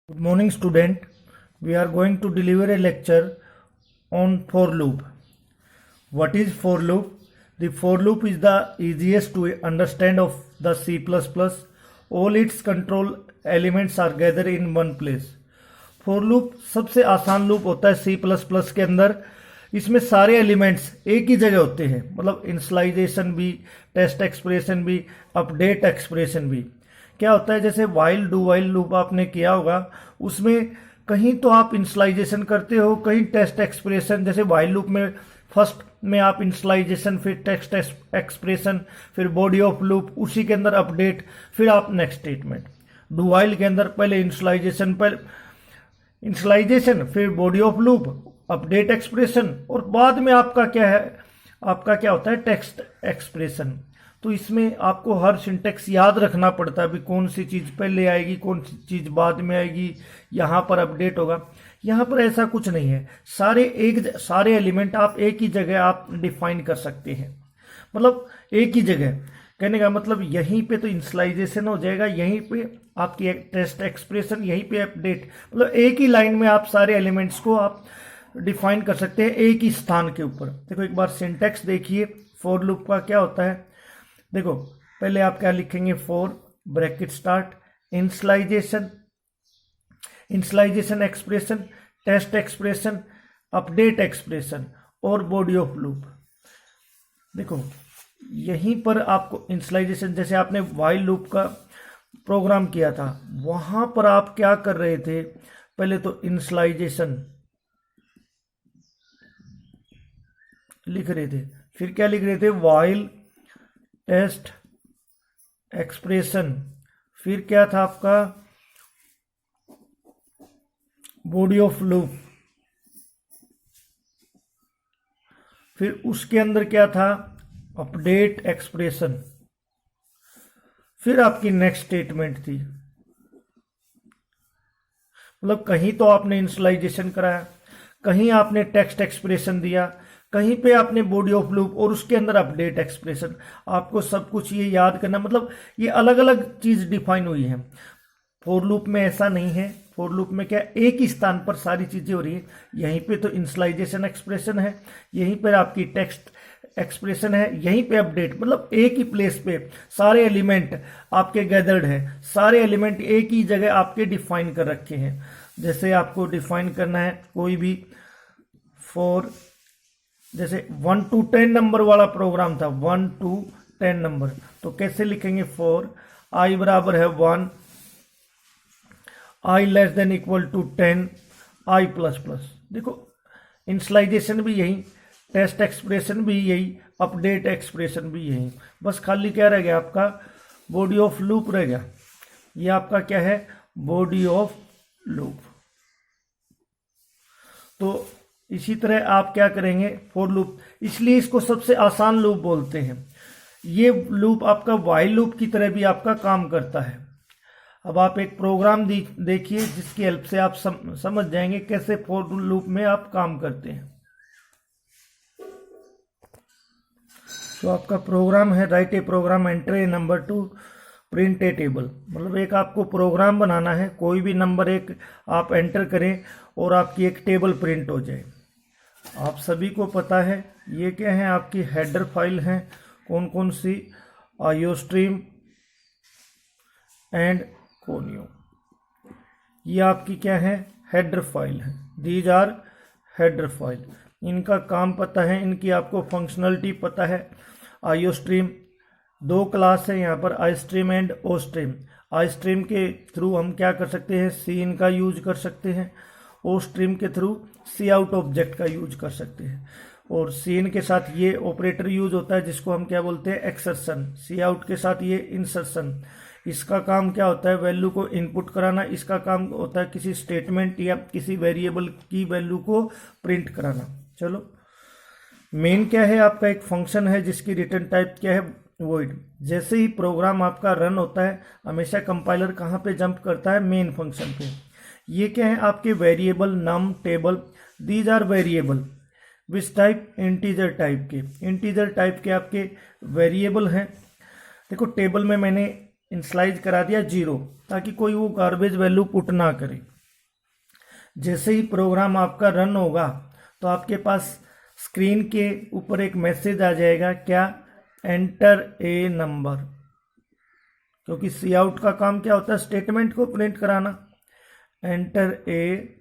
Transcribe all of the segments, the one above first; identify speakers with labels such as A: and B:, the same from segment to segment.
A: Good morning, student. We are going to deliver a lecture on for loop. What is for loop? The for loop is the easiest to understand of the C++. All its control elements are gathered in one place. For loop सबसे आसान loop होता है C++ के अंदर. इसमें सारे elements एक ही जगह होते हैं, मतलब इनिशियलाइजेशन भी, टेस्ट एक्सप्रेशन भी, अपडेट एक्सप्रेशन भी. क्या होता है, जैसे वाइल डू वाइल लूप आपने किया होगा, उसमें कहीं तो आप इनिशियलाइजेशन करते हो, कहीं टेस्ट एक्सप्रेशन. जैसे वाइल लूप में फर्स्ट में आप इनिशियलाइजेशन, फिर टेस्ट एक्सप्रेशन, फिर बॉडी ऑफ लूप, उसी के अंदर अपडेट, फिर आप नेक्स्ट स्टेटमेंट. डू वाइल के अंदर पहले इनिशियलाइजेशन, फिर body of loop, update expression, और बाद में आपका क्या है, आपका क्या होता है, टेक्स्ट एक्सप्रेशन. तो इसमें आपको हर सिंटेक्स याद रखना पड़ता है, भी कौन सी चीज़ पहले आएगी, कौन सी चीज़ बाद में आएगी, यहाँ पर अपडेट होगा. यहाँ पर ऐसा कुछ नहीं है. सारे एलिमेंट आप एक ही जगह आप डिफाइन कर सकते हैं. मतलब एक ही जगह कहने का मतलब यहीं पे तो इनिशियलाइजेशन हो जाएगा, यहीं पे आपकी टेस्ट एक्सप्रेशन, यहीं पे अपडेट. मतलब एक ही लाइन में आप सारे एलिमेंट्स को आप डिफाइन कर सकते हैं एक ही स्थान के ऊपर. देखो एक बार सिंटेक्स देखिए फॉर लूप का क्या होता है. देखो पहले आप क्या लिखेंगे, for bracket start, initialization expression, test expression, update expression और बॉडी ऑफ लूप. देखो यहीं पर आपको इनिशियलाइजेशन, जैसे आपने वाइल लूप का प्रोग्राम किया था, वहां पर आप क्या कर रहे थे, पहले तो इनिशियलाइजेशन लिख रहे थे, फिर क्या लिख रहे थे, वाइल टेस्ट एक्सप्रेशन, फिर क्या था आपका बॉडी ऑफ लूप, फिर उसके अंदर क्या था, अपडेट एक्सप्रेशन, फिर आपकी नेक्स्ट स्टेटमेंट थी. मतलब कहीं तो आपने इनिशियलाइजेशन कराया, कहीं आपने टेक्स्ट एक्सप्रेशन दिया, कहीं पे आपने बॉडी ऑफ लूप, और उसके अंदर अपडेट एक्सप्रेशन. आपको सब कुछ ये याद करना, मतलब ये अलग अलग चीज डिफाइन हुई है. फॉर लूप में ऐसा नहीं है. फॉर लूप में क्या एक ही स्थान पर सारी चीजें हो रही है. यहीं पे तो इनिशियलाइजेशन एक्सप्रेशन है, यहीं पर आपकी टेक्स्ट एक्सप्रेशन है, यहीं पे अपडेट. मतलब एक ही प्लेस पे सारे एलिमेंट आपके गैदर्ड है, सारे एलिमेंट एक ही जगह आपके डिफाइन कर रखे हैं. जैसे आपको डिफाइन करना है कोई भी फॉर, जैसे 1 to 10 नंबर वाला प्रोग्राम था, 1 to 10 नंबर, तो कैसे लिखेंगे, फॉर आई बराबर है 1, I less than equal to 10, I plus plus. देखो इनिशियलाइजेशन भी यही, टेस्ट एक्सप्रेशन भी यही, अपडेट एक्सप्रेशन भी यही. बस खाली क्या रह गया, आपका बॉडी ऑफ लूप रह गया. ये आपका क्या है, बॉडी ऑफ लूप. तो इसी तरह आप क्या करेंगे, फॉर लूप, इसलिए इसको सबसे आसान लूप बोलते हैं. ये लूप आपका वाइल लूप की तरह भी आपका काम करता है. अब आप एक प्रोग्राम देखिए जिसकी हेल्प से आप समझ जाएंगे कैसे फॉर लूप में आप काम करते हैं. तो आपका प्रोग्राम है, right a programme, enter a number two print A table. मतलब एक आपको प्रोग्राम बनाना है, कोई भी नंबर एक आप एंटर करें और आपकी एक टेबल प्रिंट हो जाए. आप सभी को पता है ये क्या है, आपकी हेडर फाइल है. कौन कौन सी, आईओस्ट्रीम एंड कोनियो, ये आपकी क्या है, हेडर फाइल है. These are header file. इनका काम पता है, इनकी आपको फंक्शनलिटी पता है. आईओस्ट्रीम दो क्लास है यहाँ पर, I stream and O stream. I stream के थ्रू हम क्या कर सकते हैं, सीन का यूज कर सकते हैं. ओ स्ट्रीम के थ्रू सी आउट ऑब्जेक्ट का यूज कर सकते हैं. और सीन के साथ ये ऑपरेटर यूज होता है जिसको हम क्या बोलते हैं, एक्सर्शन. सी आउट के साथ ये इंसर्शन. इसका काम क्या होता है, वैल्यू को इनपुट कराना. इसका काम होता है किसी स्टेटमेंट या किसी वेरिएबल की वैल्यू को प्रिंट कराना. चलो मेन क्या है, आपका एक फंक्शन है जिसकी रिटर्न टाइप क्या है, वॉइड. जैसे ही प्रोग्राम आपका रन होता है, हमेशा कंपाइलर कहाँ पे जंप करता है, मेन फंक्शन पे. ये क्या है, आपके variable, num, table. These are variable which type, integer type के. इंटीजर टाइप के आपके वेरिएबल हैं. देखो टेबल में मैंने इनिशियलाइज करा दिया 0, ताकि कोई वो गार्बेज वैल्यू पुट ना करे. जैसे ही प्रोग्राम आपका रन होगा तो आपके पास स्क्रीन के ऊपर एक मैसेज आ जाएगा, क्या, एंटर ए नंबर, क्योंकि सी आउट का काम क्या होता है, स्टेटमेंट को प्रिंट कराना। एंटर ए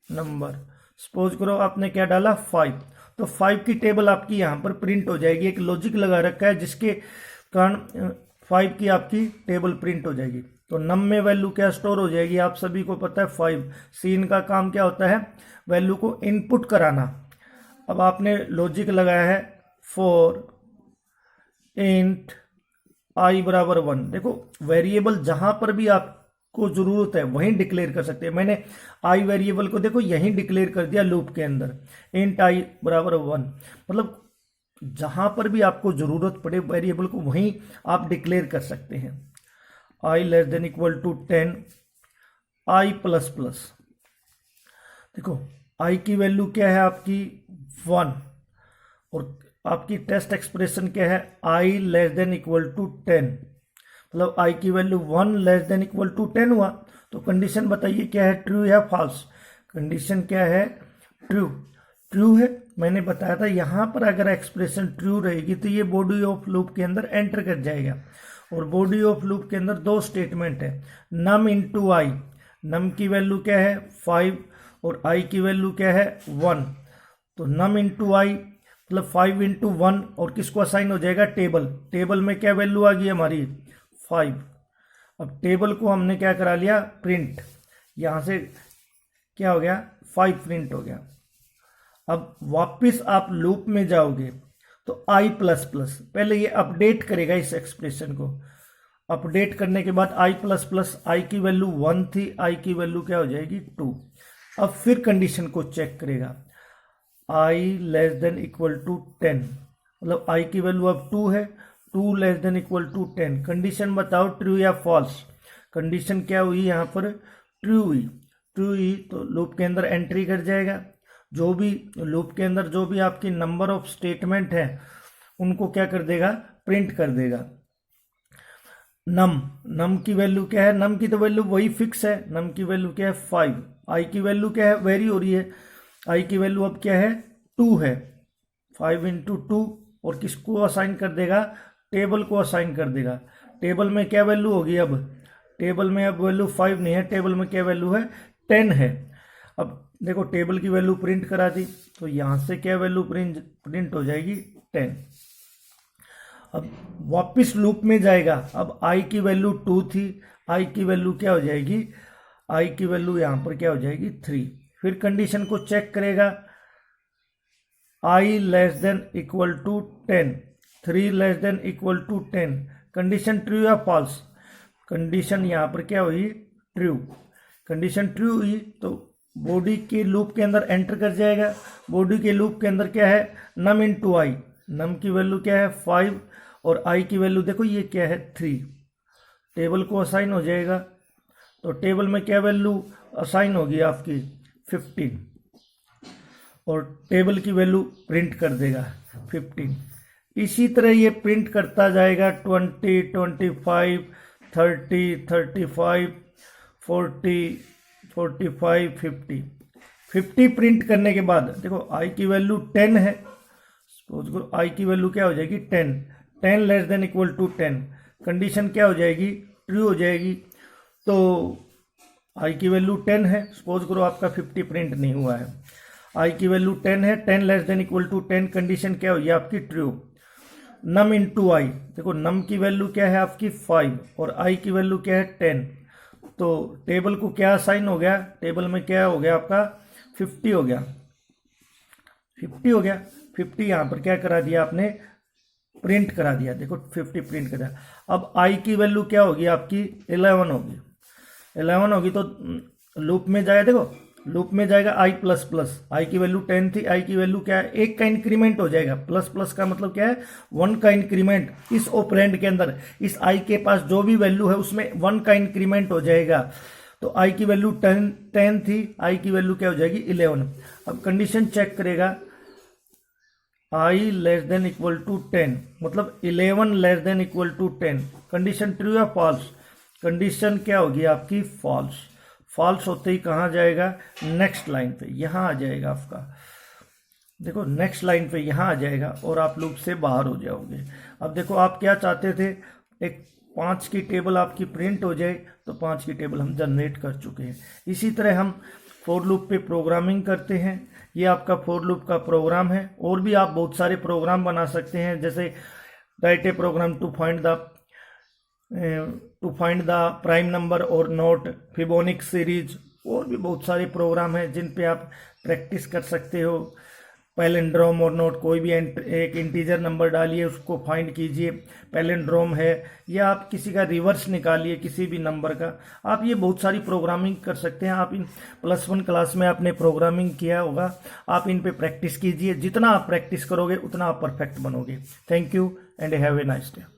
A: नंबर, सपोज करो आपने क्या डाला, 5, तो 5 की टेबल आपकी यहाँ पर प्रिंट हो जाएगी। एक लॉजिक लगा रखा है जिसके कारण 5 की आपकी टेबल प्रिंट हो जाएगी। तो नम में वैल्यू क्या स्टोर हो जाएगी, आप सभी को पता है 5। सीन का काम क्या होता है, वैल्यू को इनपुट कराना। अब आपने लॉजिक लगाया है फॉर इंट आई बराबर 1। देखो वेरिएबल जहां पर भी आपको जरूरत है वहीं डिक्लेयर कर सकते हैं। मैंने आई वेरिएबल को देखो यहीं डिक्लेयर कर दिया लूप के अंदर, इंट आई बराबर 1। मतलब जहां पर भी आपको जरूरत पड़े वेरिएबल को वहीं आप डिक्लेयर कर सकते हैं। I less than equal to 10, I plus plus. देखो आई की वैल्यू क्या है आपकी 1, और आपकी टेस्ट एक्सप्रेशन क्या है, I less than equal to 10। मतलब आई की value 1 less than equal to 10 हुआ। तो कंडीशन बताइए क्या है, ट्रू या फॉल्स। कंडीशन क्या है, ट्रू। ट्रू है, मैंने बताया था यहां पर अगर एक्सप्रेशन ट्रू रहेगी तो ये बॉडी ऑफ लूप के अंदर एंटर कर जाएगा। और बॉडी ऑफ लूप के अंदर दो स्टेटमेंट है, नम इंटू आई। नम की वैल्यू क्या है 5 और आई की वैल्यू क्या है 1। तो नम इंटू आई मतलब 5 इंटू 1, और किसको असाइन हो जाएगा, टेबल। टेबल में क्या वैल्यू आ गई हमारी 5। अब टेबल को हमने क्या करा लिया, प्रिंट। यहां से क्या हो गया 5 प्रिंट हो गया। अब वापस आप लूप में जाओगे तो आई प्लस प्लस, पहले ये अपडेट करेगा इस एक्सप्रेशन को। अपडेट करने के बाद आई प्लस प्लस, आई की वैल्यू 1 थी, आई की वैल्यू क्या हो जाएगी 2। अब फिर कंडीशन को चेक करेगा, I less than equal to 10। मतलब आई की वैल्यू अब 2 है, 2 less than equal to 10। Condition बताओ ट्रू या फॉल्स। कंडीशन क्या हुई यहाँ पर, ट्रू हुई। ट्रू हुई तो लूप के अंदर एंट्री कर जाएगा। जो भी लूप के अंदर जो भी आपकी नंबर ऑफ स्टेटमेंट है उनको क्या कर देगा, प्रिंट कर देगा। नम की वैल्यू क्या है, नम की तो वैल्यू वही फिक्स है। नम की वैल्यू क्या है 5। आई की वैल्यू क्या है, वेरी हो रही है। आई की वैल्यू अब क्या है 2 है, 5 इंटू 2, और किसको असाइन कर देगा, टेबल को असाइन कर देगा। टेबल में क्या वैल्यू होगी, अब टेबल में अब वैल्यू 5 नहीं है, टेबल में क्या वैल्यू है 10 है। अब देखो टेबल की वैल्यू प्रिंट करा दी तो यहां से क्या वैल्यू प्रिंट हो जाएगी 10। अब वापस लूप में जाएगा। अब आई की वैल्यू 2 थी, आई की वैल्यू क्या हो जाएगी, आई की वैल्यू यहां पर क्या हो जाएगी 3। फिर कंडीशन को चेक करेगा, I less than equal to 10, 3 less than equal to 10। Condition true या फॉल्स। कंडीशन यहां पर क्या हुई, ट्रू। कंडीशन ट्रू हुई तो बॉडी के लूप के अंदर एंटर कर जाएगा। बॉडी के लूप के अंदर क्या है, नम इंटू आई। नम की वैल्यू क्या है 5 और आई की वैल्यू देखो ये क्या है 3। टेबल को असाइन हो जाएगा तो टेबल में क्या वैल्यू असाइन होगी आपकी 15, और टेबल की वैल्यू प्रिंट कर देगा 15। इसी तरह ये प्रिंट करता जाएगा 20, 25, 30, 35, 40, 45, 50। 50 प्रिंट करने के बाद देखो आई की वैल्यू 10 है। सपोज करो आई की वैल्यू क्या हो जाएगी 10, 10 less than equal to 10। Condition क्या हो जाएगी, ट्रू हो जाएगी। तो आई की वैल्यू 10 है, सपोज करो आपका 50 प्रिंट नहीं हुआ है। आई की वैल्यू 10 है, 10 less than equal to 10। Condition क्या हुई आपकी ट्रू। नम इंटू आई, देखो नम की वैल्यू क्या है आपकी 5 और आई की वैल्यू क्या है 10। तो टेबल को क्या साइन हो गया, टेबल में क्या हो गया आपका 50 हो गया, 50 हो गया। 50 यहां पर क्या करा दिया आपने, प्रिंट करा दिया। देखो 50 प्रिंट करा। अब आई की वैल्यू क्या होगी आपकी 11 होगी। 11 होगी तो लूप में जाएगा, देखो लूप में जाएगा आई प्लस प्लस। आई की वैल्यू 10 थी, आई की वैल्यू क्या है, 1 का इंक्रीमेंट हो जाएगा। प्लस प्लस का मतलब क्या है 1 का इंक्रीमेंट। इस ऑपरेंड के अंदर इस आई के पास जो भी वैल्यू है उसमें 1 का इंक्रीमेंट हो जाएगा। तो आई की वैल्यू 10 थी, आई की वैल्यू क्या हो जाएगी 11। अब कंडीशन चेक करेगा, I less than equal to 10 मतलब 11 less than equal to 10। Condition true या फॉल्स। कंडीशन क्या होगी आपकी फॉल्स। फॉल्स होते ही कहाँ जाएगा, नेक्स्ट लाइन पे, यहाँ आ जाएगा आपका, देखो नेक्स्ट लाइन पे यहाँ आ जाएगा और आप लूप से बाहर हो जाओगे। अब देखो आप क्या चाहते थे, एक 5 की टेबल आपकी प्रिंट हो जाए, तो 5 की टेबल हम जनरेट कर चुके हैं। इसी तरह हम फॉर लूप पे प्रोग्रामिंग करते हैं। ये आपका फॉर लूप का प्रोग्राम है। और भी आप बहुत सारे प्रोग्राम बना सकते हैं, जैसे write a program to find the prime number और नोट फिबोनिक सीरीज। और भी बहुत सारे प्रोग्राम हैं जिन पे आप प्रैक्टिस कर सकते हो। पैलिंड्रोम और नोट, कोई भी एक इंटीजर नंबर डालिए, उसको फाइंड कीजिए, पैलिंड्रोम है, या आप किसी का रिवर्स निकालिए किसी भी नंबर का। आप ये बहुत सारी प्रोग्रामिंग कर सकते हैं। आप इन +1 क्लास में आपने प्रोग्रामिंग किया होगा, आप इन पे प्रैक्टिस कीजिए। जितना आप प्रैक्टिस करोगे उतना आप परफेक्ट बनोगे। Thank you and have a nice day.